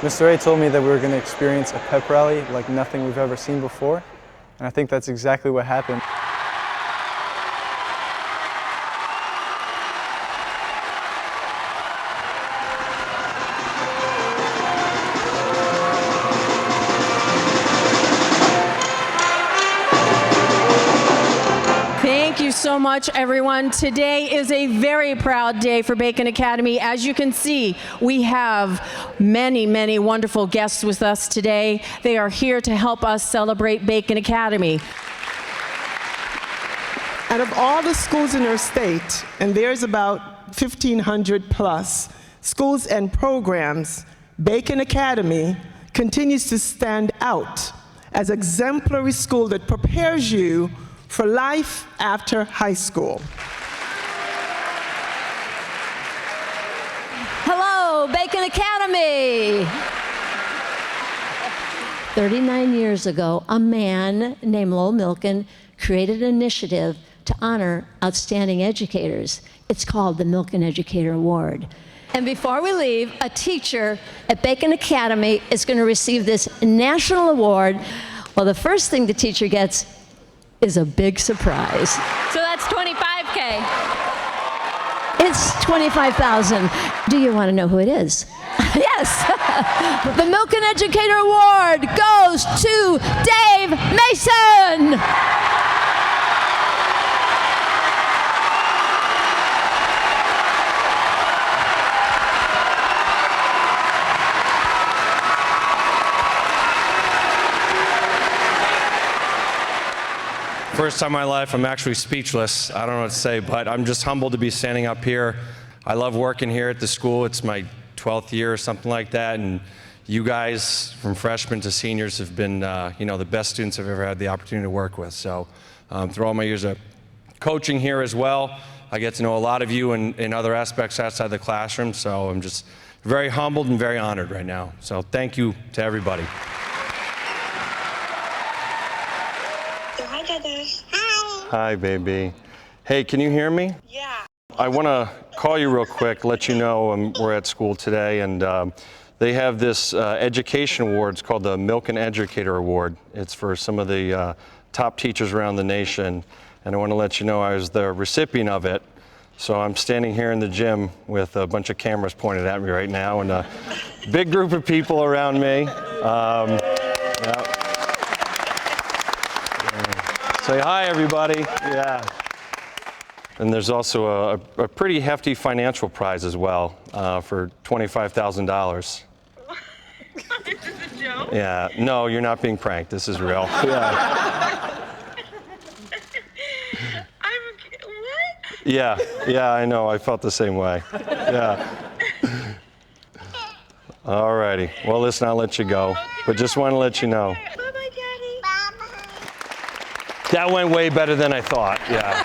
Mr. A told me that we were going to experience a pep rally like nothing we've ever seen before, and I think that's exactly what happened. Thank you so much, everyone. Today is a very proud day for Milken Academy. As you can see, we have many, many wonderful guests with us today. They are here to help us celebrate Milken Academy. Out of all the schools in our state, and there's about 1,500 plus schools and programs, Milken Academy continues to stand out as an exemplary school that prepares you for life after high school. Hello, Milken Academy. 39 years ago, a man named Lowell Milken created an initiative to honor outstanding educators. It's called the Milken Educator Award. And before we leave, a teacher at Milken Academy is going to receive this national award. Well, the first thing the teacher gets is a big surprise. So that's $25K. It's $25,000. Do you want to know who it is? Yes. The Milken Educator Award goes to Dave Mason. First time in my life, I'm actually speechless. I don't know what to say, but I'm just humbled to be standing up here. I love working here at the school. It's my 12th year or something like that, and you guys, from freshmen to seniors, have been the best students I've ever had the opportunity to work with. So through all my years of coaching here as well, I get to know a lot of you in other aspects outside the classroom, so I'm just very humbled and very honored right now. So thank you to everybody. Hi, baby. Hey, can you hear me? Yeah. I want to call you real quick, let you know we're at school today, and they have this education award. It's called the Milken Educator Award. It's for some of the top teachers around the nation, and I want to let you know I was the recipient of it. So I'm standing here in the gym with a bunch of cameras pointed at me right now, and a big group of people around me. Yeah. Say hi, everybody. Yeah. And there's also a pretty hefty financial prize as well for $25,000. Is this a joke? Yeah. No, you're not being pranked. This is real. Yeah. What? Yeah. Yeah, I know. I felt the same way. Yeah. All righty. Well, listen, I'll let you go. But just want to let you know. Bye-bye, Daddy. That went way better than I thought. Yeah.